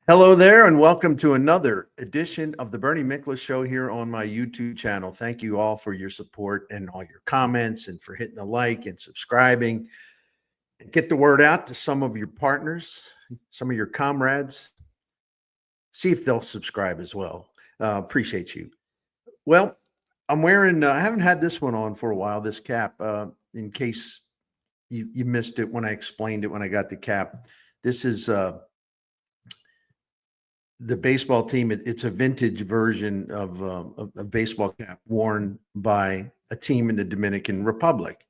Hello there, and welcome to another edition of the Bernie Miklasz Show here on my YouTube channel. Thank you all for your support and all your comments and for hitting the like and subscribing. Get the word out to some of your partners, some of your comrades. See if they'll subscribe as well. Appreciate you. Well, I'm wearing, I haven't had this one on for a while, this cap, in case you missed it when I explained it when I got the cap. This is the baseball team. It's a vintage version of a baseball cap worn by a team in the Dominican Republic,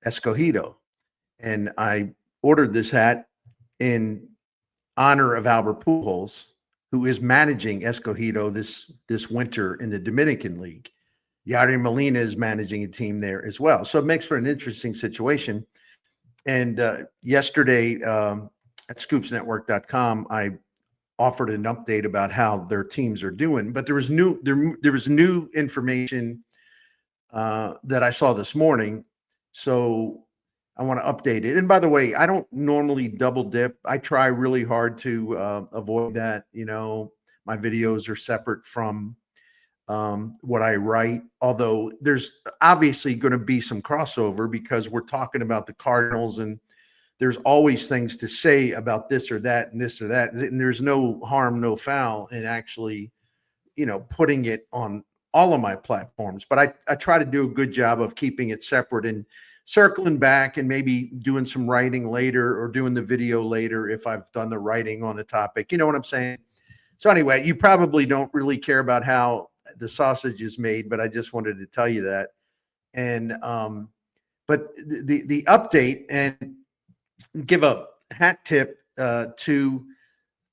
Escogido. And I ordered this hat in honor of Albert Pujols, who is managing Escogido this winter in the Dominican League. Yadier Molina is managing a team there as well. So it makes for an interesting situation. And yesterday at scoopsnetwork.com, I offered an update about how their teams are doing, but there was new information that I saw this morning, so I want to update it. And by the way, I don't normally double dip. I try really hard to avoid that. My videos are separate from what I write, although there's obviously going to be some crossover because we're talking about the Cardinals, and there's always things to say about this or that and this or that. And there's no harm, no foul in actually, putting it on all of my platforms. But I try to do a good job of keeping it separate and circling back and maybe doing some writing later or doing the video later if I've done the writing on a topic. You know what I'm saying? So anyway, you probably don't really care about how the sausage is made, but I just wanted to tell you that. And but the update, and give a hat tip to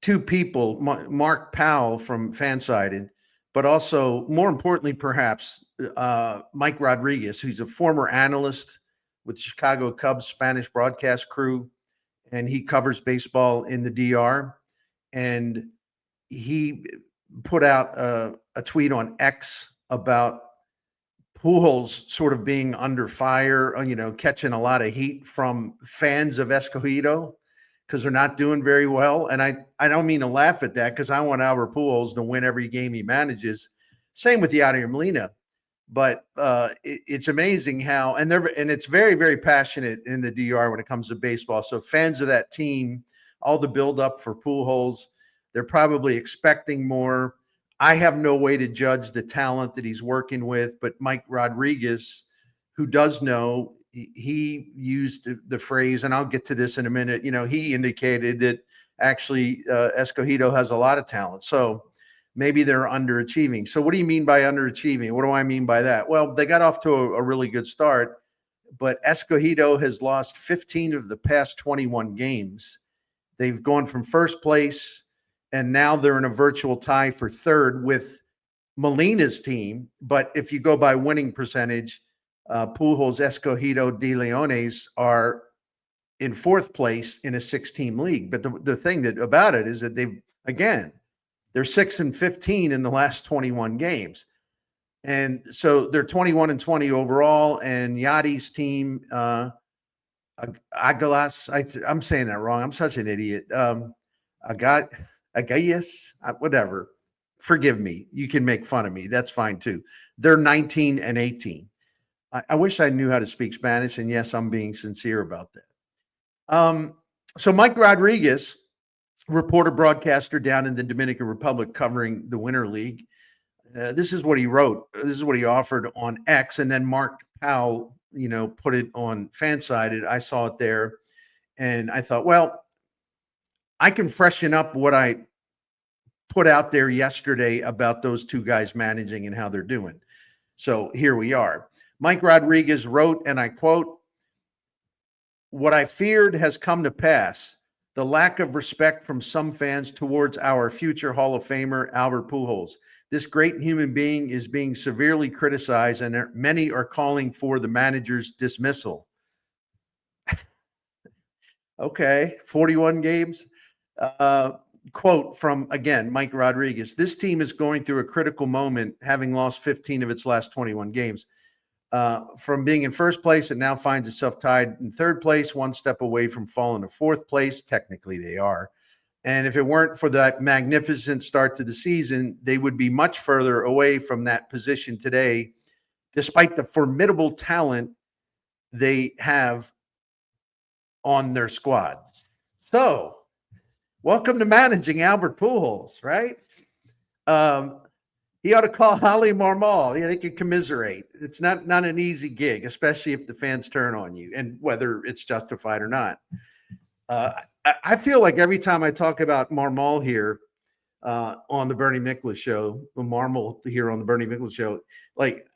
two people, Mark Powell from Fansided, but also, more importantly, perhaps, Mike Rodriguez, who's a former analyst with the Chicago Cubs Spanish broadcast crew, and he covers baseball in the DR. And he put out a tweet on X about Pujols sort of being under fire, catching a lot of heat from fans of Escogido because they're not doing very well. And I don't mean to laugh at that because I want Albert Pujols to win every game he manages. Same with Yadier Molina. But it's amazing how, and it's very, very passionate in the DR when it comes to baseball. So fans of that team, all the buildup for Pujols, they're probably expecting more. I have no way to judge the talent that he's working with, but Mike Rodriguez, who does know, he used the phrase, and I'll get to this in a minute. He indicated that actually Escogido has a lot of talent. So maybe they're underachieving. So what do you mean by underachieving? What do I mean by that? Well, they got off to a really good start, but Escogido has lost 15 of the past 21 games. They've gone from first place, and now they're in a virtual tie for third with Molina's team. But if you go by winning percentage, Pujols, Escogido, de Leones are in fourth place in a 6-team league. But the thing about it is that they're 6-15 in the last 21 games. And so they're 21-20 overall. And Yadi's team, Agalas, I'm saying that wrong. I'm such an idiot. Agayas, whatever. Forgive me. You can make fun of me. That's fine too. They're 19-18. I wish I knew how to speak Spanish, and yes, I'm being sincere about that. So Mike Rodriguez, reporter broadcaster down in the Dominican Republic covering the Winter League, this is what he wrote. This is what he offered on X, and then Mark Powell, put it on Fansided. I saw it there, and I thought, well, I can freshen up what I put out there yesterday about those two guys managing and how they're doing. So here we are. Mike Rodriguez wrote, and I quote, "What I feared has come to pass. The lack of respect from some fans towards our future Hall of Famer, Albert Pujols. This great human being is being severely criticized, and many are calling for the manager's dismissal." Okay, 41 games. Quote from, again, Mike Rodriguez: "This team is going through a critical moment, having lost 15 of its last 21 games. From being in first place, it now finds itself tied in third place, one step away from falling to fourth place. Technically, they are. And if it weren't for that magnificent start to the season, they would be much further away from that position today, despite the formidable talent they have on their squad. So, welcome to managing Albert Pujols, right? He ought to call Oli Marmol. Yeah, they can commiserate. It's not an easy gig, especially if the fans turn on you, and whether it's justified or not. I feel like every time I talk about Marmol here on the Bernie Miklasz show, Marmol here on the Bernie Miklasz show, like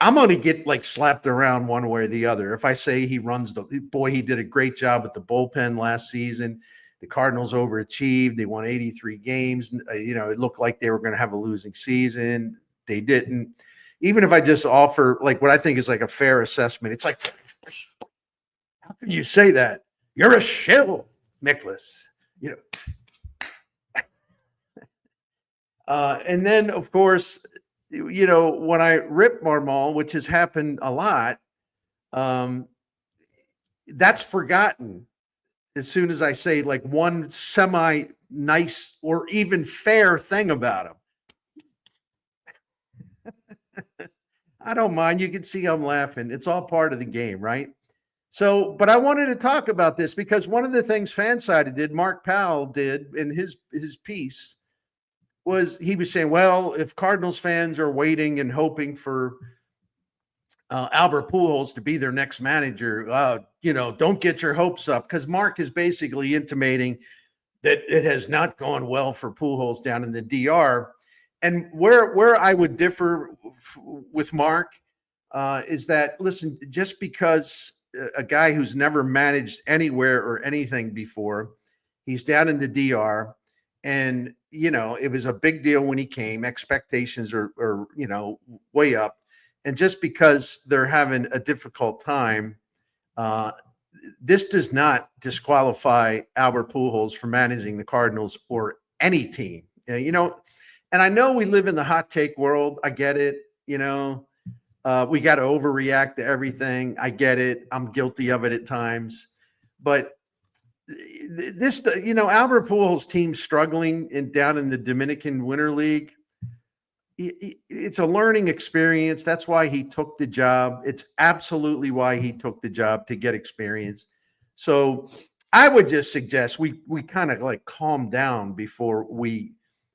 I'm going to get like slapped around one way or the other. If I say he did a great job with the bullpen last season. The Cardinals overachieved. They won 83 games. It looked like they were going to have a losing season. They didn't. Even if I just offer like what I think is like a fair assessment, it's like, how can you say that? You're a shill, Miklasz. And then, of course, when I rip Marmol, which has happened a lot, that's forgotten as soon as I say like one semi-nice or even fair thing about him. I don't mind. You can see I'm laughing. It's all part of the game, right? So, but I wanted to talk about this because one of the things Fansided did, Mark Powell did in his piece, was he was saying, well, if Cardinals fans are waiting and hoping for Albert Pujols to be their next manager, don't get your hopes up, because Mark is basically intimating that it has not gone well for Pujols down in the DR. And where I would differ with Mark is that, listen, just because a guy who's never managed anywhere or anything before, he's down in the DR, and it was a big deal when he came. Expectations are way up. And just because they're having a difficult time, this does not disqualify Albert Pujols from managing the Cardinals or any team. And I know we live in the hot take world. I get it. We got to overreact to everything. I get it. I'm guilty of it at times. But this, Albert Pujols' team struggling down in the Dominican Winter League. It's a learning experience. That's why he took the job. It's absolutely why he took the job, to get experience. So I would just suggest we kind of like calm down before we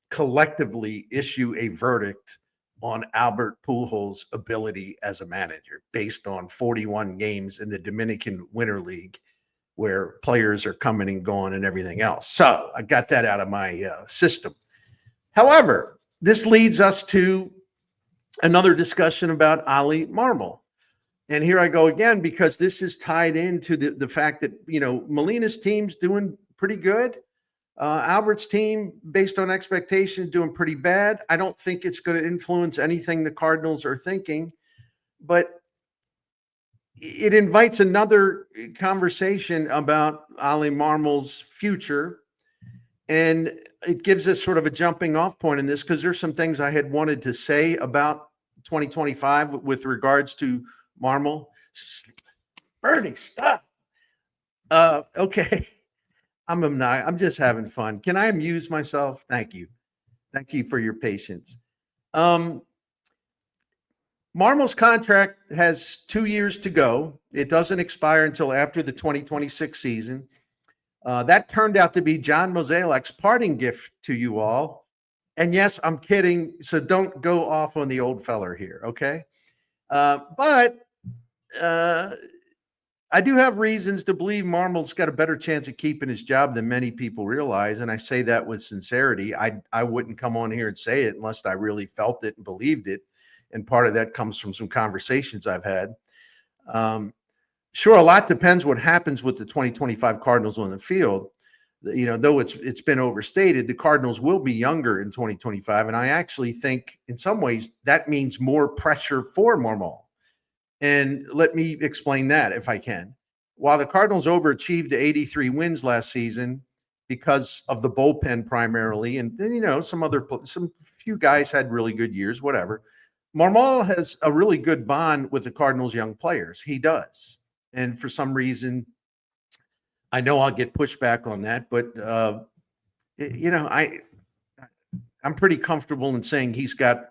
collectively issue a verdict on Albert Pujols' ability as a manager based on 41 games in the Dominican Winter League, where players are coming and going and everything else. So I got that out of my system. However, this leads us to another discussion about Oli Marmol. And here I go again, because this is tied into the fact that, Molina's team's doing pretty good. Albert's team, based on expectations, doing pretty bad. I don't think it's going to influence anything the Cardinals are thinking, but it invites another conversation about Oli Marmol's future. And it gives us sort of a jumping off point in this, because there's some things I had wanted to say about 2025 with regards to Marmol. Bernie, stop. Okay. I'm just having fun. Can I amuse myself? Thank you. Thank you for your patience. Marmol's contract has 2 years to go. It doesn't expire until after the 2026 season. That turned out to be John Mozeliak's parting gift to you all. And yes, I'm kidding. So don't go off on the old feller here. Okay. But I do have reasons to believe Marmol's got a better chance of keeping his job than many people realize. And I say that with sincerity. I wouldn't come on here and say it unless I really felt it and believed it. And part of that comes from some conversations I've had. Sure, a lot depends what happens with the 2025 Cardinals on the field. Though it's been overstated, the Cardinals will be younger in 2025. And I actually think in some ways that means more pressure for Marmol. And let me explain that if I can. While the Cardinals overachieved to 83 wins last season because of the bullpen primarily, and some few guys had really good years, whatever. Marmol has a really good bond with the Cardinals' young players. He does. And for some reason, I know I'll get pushback on that, but I'm pretty comfortable in saying he's got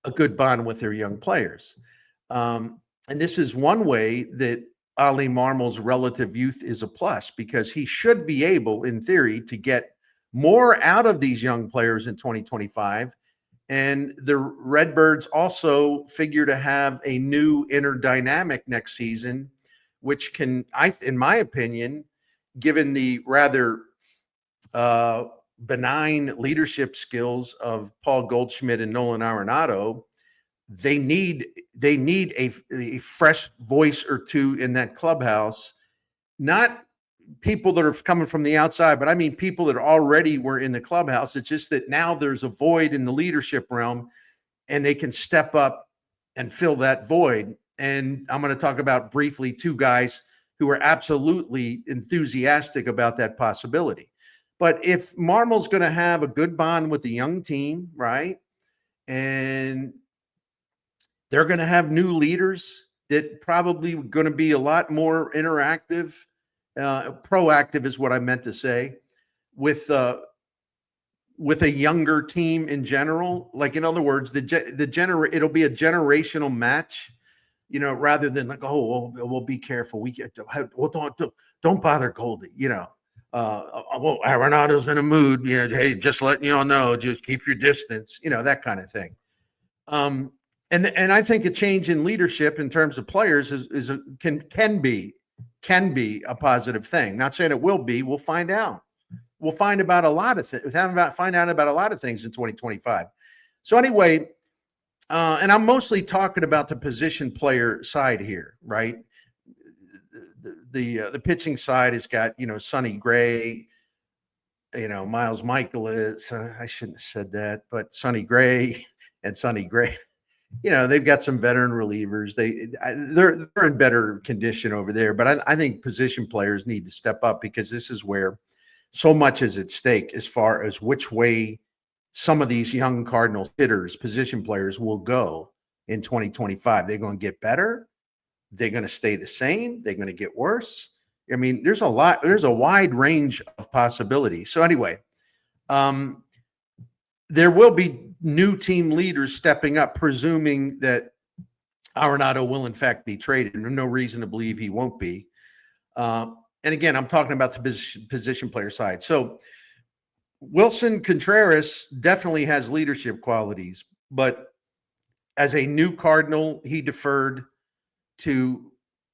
a good bond with their young players. And this is one way that Oli Marmol's relative youth is a plus, because he should be able, in theory, to get more out of these young players in 2025. And the Redbirds also figure to have a new inner dynamic next season, which can, in my opinion, given the rather benign leadership skills of Paul Goldschmidt and Nolan Arenado, they need a fresh voice or two in that clubhouse, not people that are coming from the outside, but I mean people that already were in the clubhouse. It's just that now there's a void in the leadership realm, and they can step up and fill that void. And I'm going to talk about briefly two guys who are absolutely enthusiastic about that possibility. But if Marmol's going to have a good bond with the young team, right, and they're going to have new leaders that probably going to be a lot more interactive, proactive is what I meant to say, with a younger team in general. Like, in other words, it'll be a generational match, rather than like, oh, we'll be careful. Don't bother Goldie, well, Arenado's in a mood, hey, just letting you all know, just keep your distance, that kind of thing. And I think a change in leadership in terms of players can be a positive thing. Not saying it will be. We'll find out. We'll find out about a lot of things in 2025. So anyway, and I'm mostly talking about the position player side here, right? The pitching side has got Sonny Gray, Miles Michaelis. I shouldn't have said that, but Sonny Gray and Sonny Gray. They've got some veteran relievers. They're in better condition over there. But I think position players need to step up, because this is where so much is at stake as far as which way some of these young Cardinals hitters, position players, will go in 2025. They're going to get better. They're going to stay the same. They're going to get worse. I mean, there's a wide range of possibilities. So anyway, there will be new team leaders stepping up, presuming that Arenado will in fact be traded. There's no reason to believe he won't be. And again, I'm talking about the position player side. So Wilson Contreras definitely has leadership qualities, but as a new Cardinal, he deferred to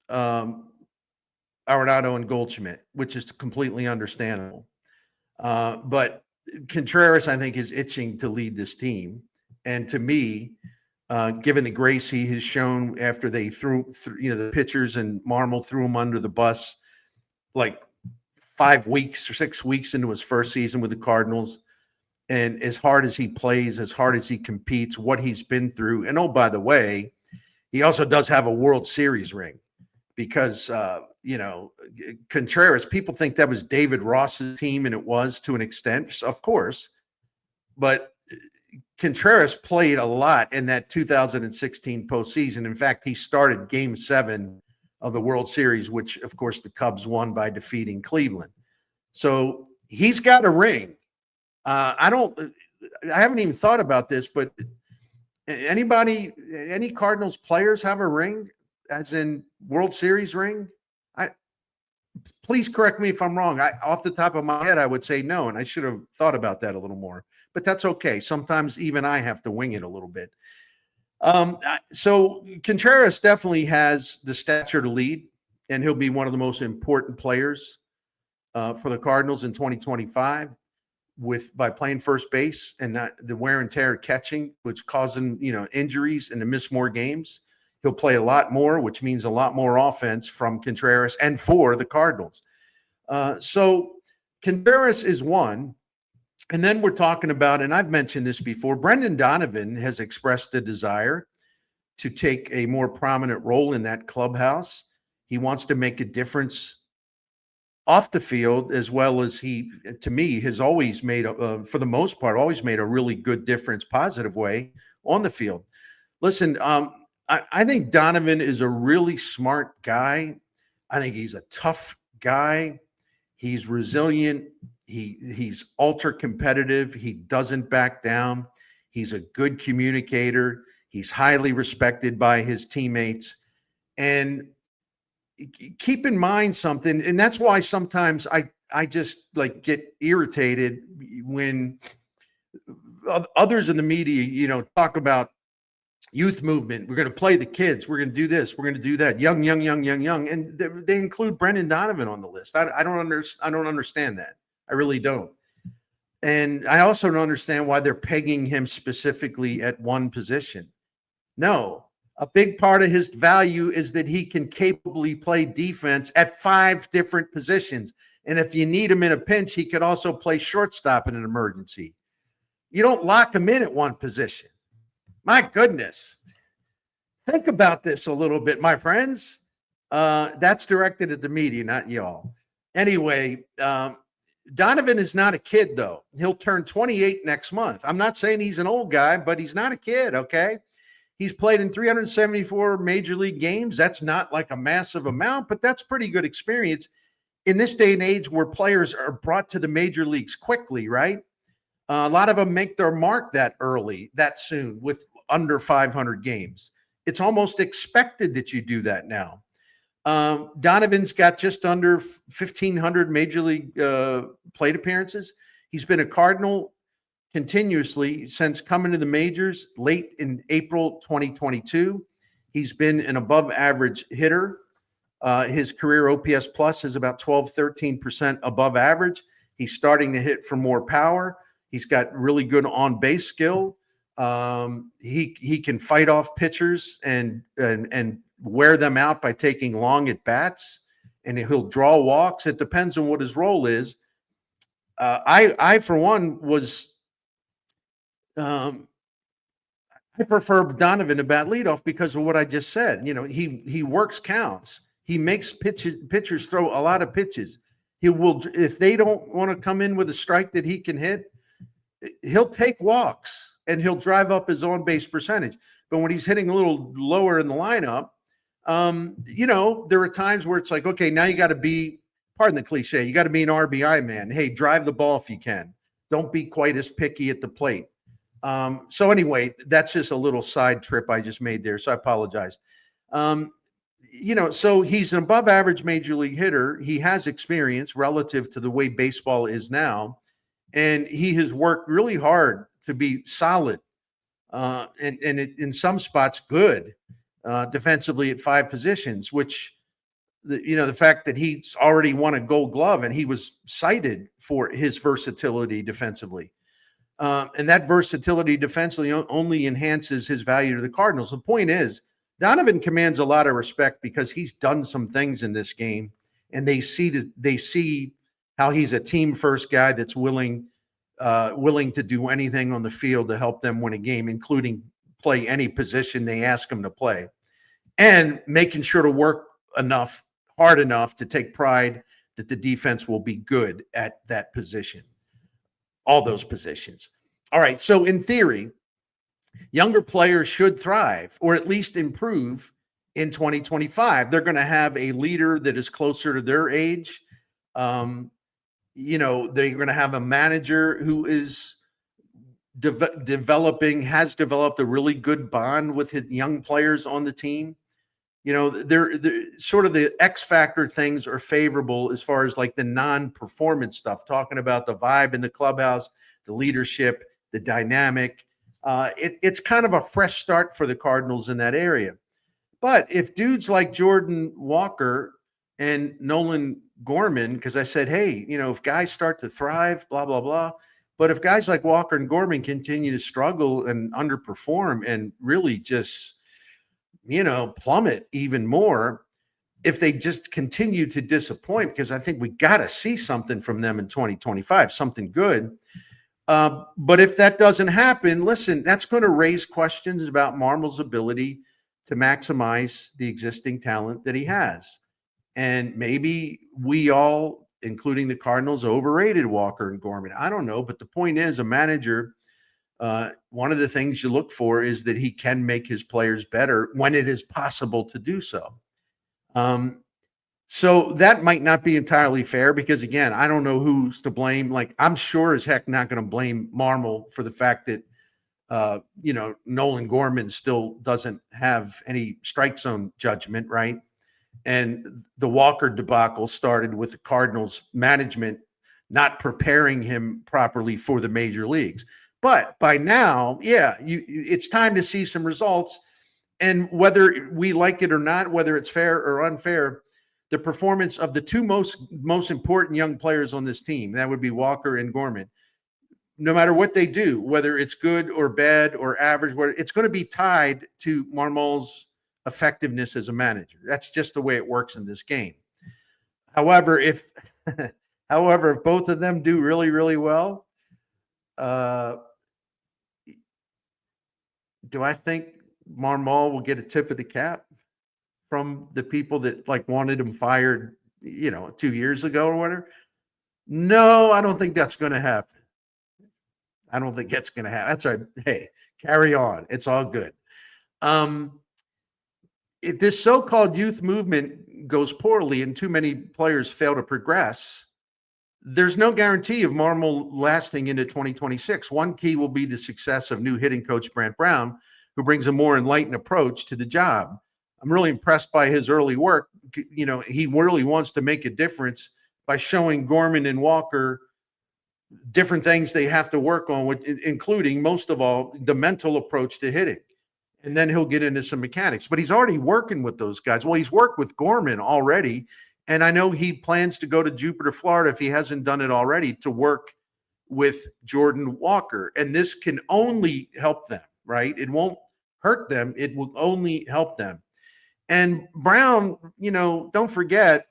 Arenado and Goldschmidt, which is completely understandable. But Contreras, I think, is itching to lead this team. And to me, given the grace he has shown after they threw the pitchers and Marmol threw him under the bus like 5 weeks or 6 weeks into his first season with the Cardinals, and as hard as he plays, as hard as he competes, what he's been through. And oh, by the way, he also does have a World Series ring, because Contreras, people think that was David Ross's team, and it was to an extent, of course, but Contreras played a lot in that 2016 postseason. In fact, he started Game 7 of the World Series, which, of course, the Cubs won by defeating Cleveland. So he's got a ring. I haven't even thought about this, but any Cardinals players have a ring, as in World Series ring? Please correct me if I'm wrong. Off the top of my head, I would say no, and I should have thought about that a little more. But that's okay. Sometimes even I have to wing it a little bit. So Contreras definitely has the stature to lead, and he'll be one of the most important players for the Cardinals in 2025 by playing first base and not the wear and tear catching, which causing injuries and to miss more games. He'll play a lot more, which means a lot more offense from Contreras and for the Cardinals. So Contreras is one. And then we're talking about, and I've mentioned this before, Brendan Donovan has expressed a desire to take a more prominent role in that clubhouse. He wants to make a difference off the field, as well as he, to me, has always made, for the most part, always made a really good difference, positive way on the field. Listen, I think Donovan is a really smart guy. I think he's a tough guy. He's resilient. He's ultra competitive. He doesn't back down. He's a good communicator. He's highly respected by his teammates. And keep in mind something, and that's why sometimes I just like get irritated when others in the media, talk about youth movement. We're going to play the kids. We're going to do this. We're going to do that. Young, and they include Brendan Donovan on the list. I don't understand that. I really don't. And I also don't understand why they're pegging him specifically at one position. No, a big part of his value is that he can capably play defense at 5 different positions. And if you need him in a pinch, he could also play shortstop in an emergency. You don't lock him in at one position. My goodness. Think about this a little bit, my friends. That's directed at the media, not y'all. Anyway, Donovan is not a kid, though. He'll turn 28 next month. I'm not saying he's an old guy, but he's not a kid, okay? He's played in 374 major league games. That's not like a massive amount, but that's pretty good experience in this day and age where players are brought to the major leagues quickly, right? A lot of them make their mark that early, that soon, with under 500 games. It's almost expected that you do that now. Donovan's got just under 1,500 major league plate appearances. He's been a Cardinal continuously since coming to the majors late in April 2022. He's been an above average hitter. His career OPS plus is about 13% above average. He's starting to hit for more power. He's got really good on base skill. He can fight off pitchers and wear them out by taking long at bats, and he'll draw walks. It depends on what his role is. I for one I prefer Donovan to bat leadoff because of what I just said. He works counts. He makes pitchers throw a lot of pitches. He will, if they don't want to come in with a strike that he can hit, he'll take walks and he'll drive up his on base percentage. But when he's hitting a little lower in the lineup, there are times where it's like, okay, now you got to be, pardon the cliche, you got to be an RBI man. Hey, drive the ball if you can. Don't be quite as picky at the plate. So anyway, that's just a little side trip I just made there. So I apologize. So he's an above average major league hitter. He has experience relative to the way baseball is now. And he has worked really hard to be solid and in some spots good defensively at 5 positions, which, the fact that he's already won a Gold Glove and he was cited for his versatility defensively. And that versatility defensively only enhances his value to the Cardinals. The point is, Donovan commands a lot of respect because he's done some things in this game, and they see how he's a team first guy that's willing to do anything on the field to help them win a game, including play any position they ask him to play, and making sure to work hard enough to take pride that the defense will be good at that position, all those positions. All right. So in theory, younger players should thrive or at least improve in 2025. They're going to have a leader that is closer to their age. They're going to have a manager who is has developed a really good bond with his young players on the team. They're sort of the X factor things are favorable as far as like the non-performance stuff, talking about the vibe in the clubhouse, the leadership, the dynamic. It's kind of a fresh start for the Cardinals in that area. But if dudes like Jordan Walker and Nolan Gorman, because I said, hey, if guys start to thrive, blah, blah, blah. But if guys like Walker and Gorman continue to struggle and underperform and really just, plummet even more, if they just continue to disappoint, because I think we got to see something from them in 2025, something good. But if that doesn't happen, listen, that's going to raise questions about Marmol's ability to maximize the existing talent that he has. And maybe we all, including the Cardinals, overrated Walker and Gorman. I don't know. But the point is, a manager, one of the things you look for is that he can make his players better when it is possible to do so. So that might not be entirely fair because, again, I don't know who's to blame. Like, I'm sure as heck not going to blame Marmol for the fact that, Nolan Gorman still doesn't have any strike zone judgment, right? And the Walker debacle started with the Cardinals management not preparing him properly for the major leagues. But by now, yeah, it's time to see some results. And whether we like it or not, whether it's fair or unfair, the performance of the two most important young players on this team, that would be Walker and Gorman, no matter what they do, whether it's good or bad or average, it's going to be tied to Marmol's effectiveness as a manager. That's just the way it works in this game. However, if both of them do really, really well, do I think Marmol will get a tip of the cap from the people that like wanted him fired, 2 years ago or whatever? No, I don't think that's going to happen. I don't think that's going to happen. That's right. Hey, carry on. It's all good. If this so-called youth movement goes poorly and too many players fail to progress, there's no guarantee of Marmol lasting into 2026. One key will be the success of new hitting coach Brant Brown, who brings a more enlightened approach to the job. I'm really impressed by his early work. He really wants to make a difference by showing Gorman and Walker different things they have to work on, including, most of all, the mental approach to hitting. And then he'll get into some mechanics. But he's already working with those guys. Well, he's worked with Gorman already. And I know he plans to go to Jupiter, Florida, if he hasn't done it already, to work with Jordan Walker. And this can only help them, right? It won't hurt them. It will only help them. And Brown, don't forget,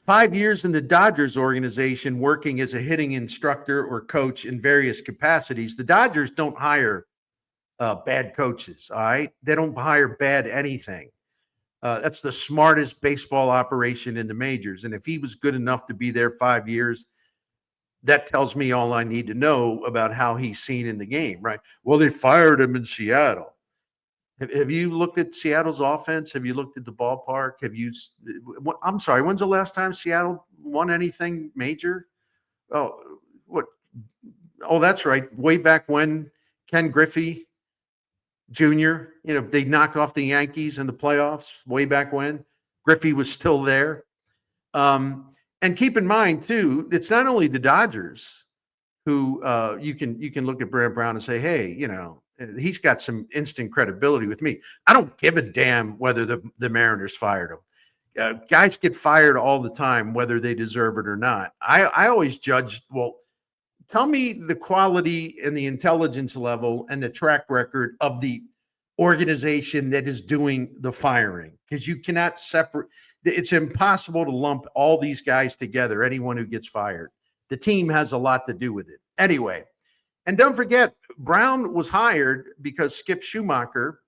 5 years in the Dodgers organization working as a hitting instructor or coach in various capacities. The Dodgers don't hire bad coaches, all right? They don't hire bad anything. That's the smartest baseball operation in the majors. And if he was good enough to be there 5 years, that tells me all I need to know about how he's seen in the game, right? Well, they fired him in Seattle. Have you looked at Seattle's offense? Have you looked at the ballpark? I'm sorry, when's the last time Seattle won anything major? Oh, what? Oh, that's right. Way back when Ken Griffey Jr., they knocked off the Yankees in the playoffs way back when. Griffey was still there. And keep in mind, too, it's not only the Dodgers who you can look at Brant Brown and say, hey, he's got some instant credibility with me. I don't give a damn whether the Mariners fired him. Guys get fired all the time, whether they deserve it or not. I always judge, well, tell me the quality and the intelligence level and the track record of the organization that is doing the firing, because you cannot separate. It's impossible to lump all these guys together, anyone who gets fired. The team has a lot to do with it. Anyway, and don't forget, Brown was hired because Skip Schumacher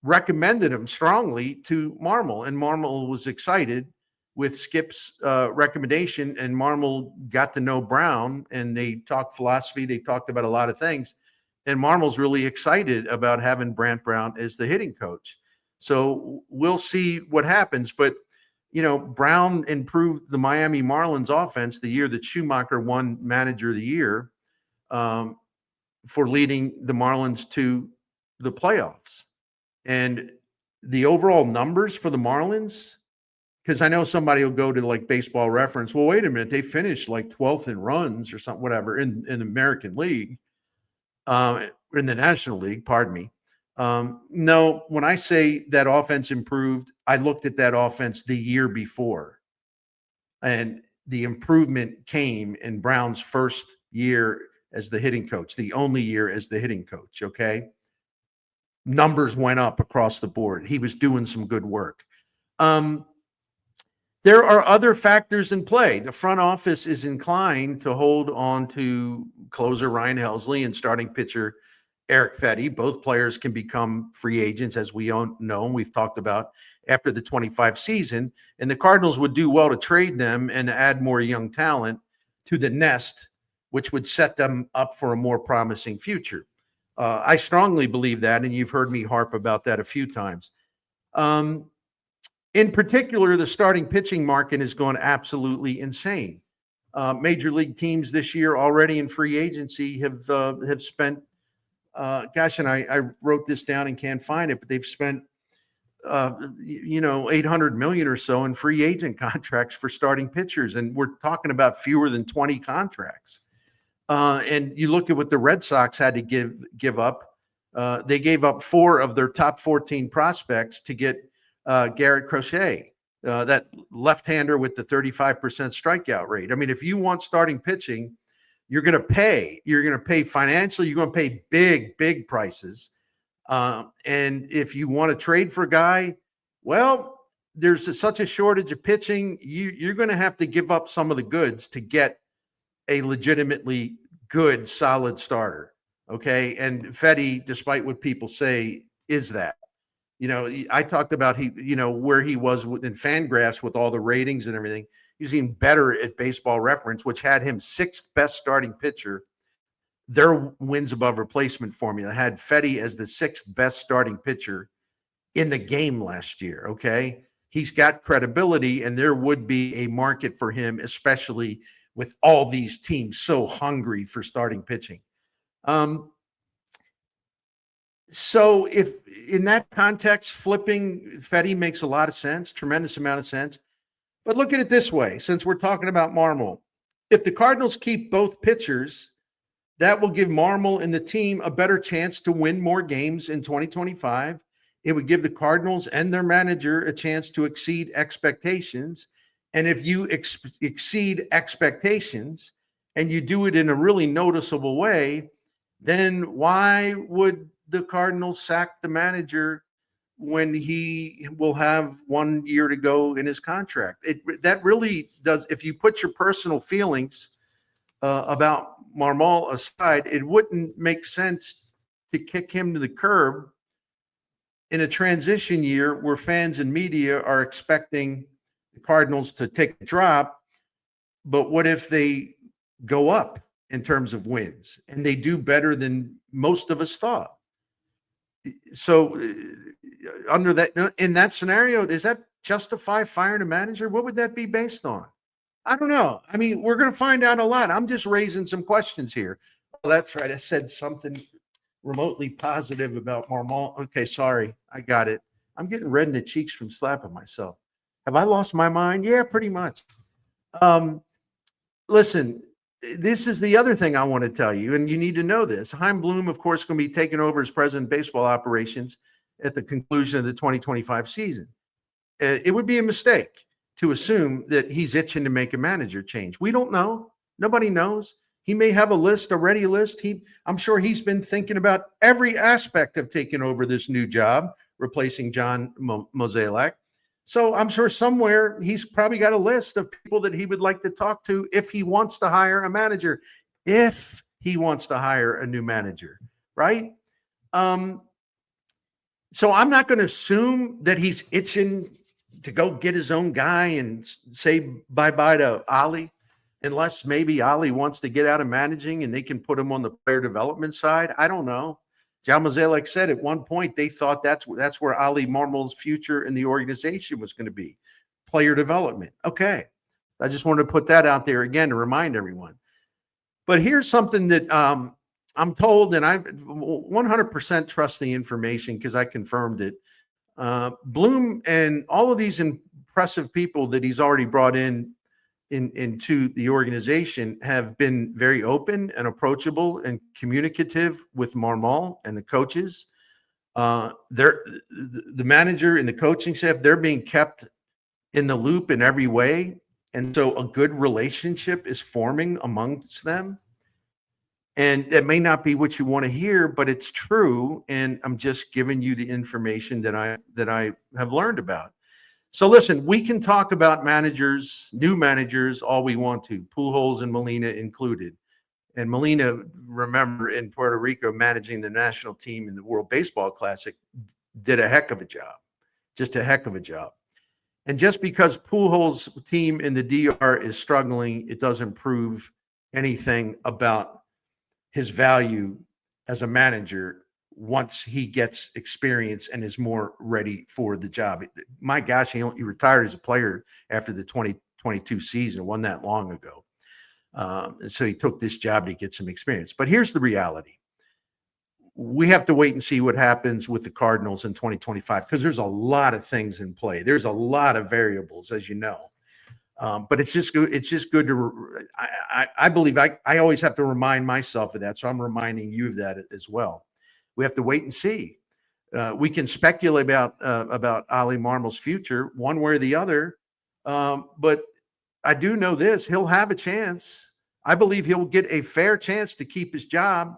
recommended him strongly to Marmol, and Marmol was excited with Skip's recommendation, and Marmol got to know Brown, and they talked philosophy. They talked about a lot of things, and Marmol's really excited about having Brant Brown as the hitting coach. So we'll see what happens, but Brown improved the Miami Marlins offense the year that Schumacher won Manager of the Year for leading the Marlins to the playoffs. And the overall numbers for the Marlins, because I know somebody will go to like Baseball Reference. Well, wait a minute, they finished like 12th in runs or something, whatever, in the American League, in the National League, pardon me. No, when I say that offense improved, I looked at that offense the year before, and the improvement came in Brown's first year as the hitting coach, the only year as the hitting coach. Okay. Numbers went up across the board. He was doing some good work. There are other factors in play. The front office is inclined to hold on to closer Ryan Helsley and starting pitcher Eric Fetty. Both players can become free agents, as we know, and we've talked about, after the 25 season. And the Cardinals would do well to trade them and add more young talent to the nest, which would set them up for a more promising future. I strongly believe that, and you've heard me harp about that a few times. In particular, the starting pitching market is going absolutely insane. Major league teams this year already in free agency have spent, gosh, and I wrote this down and can't find it, but they've spent 800 million or so in free agent contracts for starting pitchers, and we're talking about fewer than 20 contracts. And you look at what the Red Sox had to give up. They gave up 4 of their top 14 prospects to get Garrett Crochet, that left-hander with the 35% strikeout rate. I mean, if you want starting pitching, you're going to pay. You're going to pay financially. You're going to pay big prices. And if you want to trade for a guy, well, there's such a shortage of pitching. You're going to have to give up some of the goods to get a legitimately good, solid starter. Okay. And Fetty, despite what people say, is that. I talked about where he was in Fangraphs with all the ratings and everything. He's even better at Baseball Reference, which had him 6th best starting pitcher. Their wins above replacement formula had Fetty as the 6th best starting pitcher in the game last year. Okay. He's got credibility, and there would be a market for him, especially with all these teams so hungry for starting pitching. So if in that context, flipping Fetty makes a lot of sense, tremendous amount of sense. But look at it this way, since we're talking about Marmol, if the Cardinals keep both pitchers, that will give Marmol and the team a better chance to win more games in 2025. It would give the Cardinals and their manager a chance to exceed expectations. And if you exceed expectations and you do it in a really noticeable way, then why would the Cardinals sack the manager when he will have 1 year to go in his contract? That really does. If you put your personal feelings about Marmol aside, it wouldn't make sense to kick him to the curb in a transition year where fans and media are expecting the Cardinals to take a drop. But what if they go up in terms of wins and they do better than most of us thought? So in that scenario, does that justify firing a manager? What would that be based on? I don't know. I mean, we're going to find out a lot. I'm just raising some questions here. Oh, that's right. I said something remotely positive about Marmol. Okay, sorry. I got it. I'm getting red in the cheeks from slapping myself. Have I lost my mind? Yeah, pretty much. Listen, this is the other thing I want to tell you, and you need to know this. Chaim Bloom, of course, going to be taking over as president of baseball operations at the conclusion of the 2025 season. It would be a mistake to assume that he's itching to make a manager change. We don't know. Nobody knows. He may have a ready list. I'm sure he's been thinking about every aspect of taking over this new job, replacing John Mozeliak. So I'm sure somewhere he's probably got a list of people that he would like to talk to if he wants to hire a manager, if he wants to hire a new manager, right? So I'm not going to assume that he's itching to go get his own guy and say bye-bye to Oli, unless maybe Oli wants to get out of managing and they can put him on the player development side. I don't know. John Mozeliak said at one point they thought that's where Oli Marmol's future in the organization was going to be, player development. Okay. I just wanted to put that out there again to remind everyone. But here's something that I'm told, and I 100% trust the information because I confirmed it. Bloom and all of these impressive people that he's already brought into the organization have been very open and approachable and communicative with Marmol and the coaches. The manager and the coaching staff, they're being kept in the loop in every way. And so a good relationship is forming amongst them. And it may not be what you want to hear, but it's true. And I'm just giving you the information that I have learned about. So listen, we can talk about managers, new managers, all we want to, Pujols and Molina included. And Molina, remember, in Puerto Rico, managing the national team in the World Baseball Classic, did a heck of a job, just a heck of a job. And just because Pujols' team in the DR is struggling, it doesn't prove anything about his value as a manager once he gets experience and is more ready for the job. My gosh, he retired as a player after the 2022 season, wasn't that long ago. And so he took this job to get some experience. But here's the reality. We have to wait and see what happens with the Cardinals in 2025 because there's a lot of things in play. There's a lot of variables, as you know. But it's just good. It's just good to. I believe I always have to remind myself of that, so I'm reminding you of that as well. We have to wait and see. We can speculate about Oli Marmol's future, one way or the other. But I do know this: he'll have a chance. I believe he'll get a fair chance to keep his job,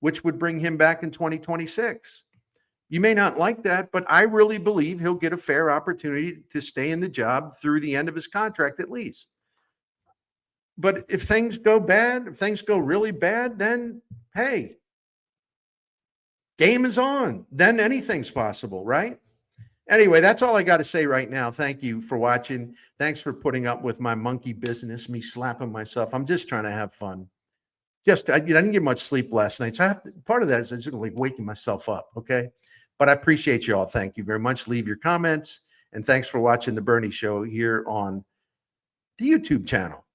which would bring him back in 2026. You may not like that, but I really believe he'll get a fair opportunity to stay in the job through the end of his contract at least. But if things go bad, if things go really bad, then hey, game is on. Then anything's possible, right? Anyway, that's all I got to say right now. Thank you for watching. Thanks for putting up with my monkey business, me slapping myself. I'm just trying to have fun. I didn't get much sleep last night. So part of that is just like waking myself up. Okay. But I appreciate you all. Thank you very much. Leave your comments. And thanks for watching The Bernie Show here on the YouTube channel.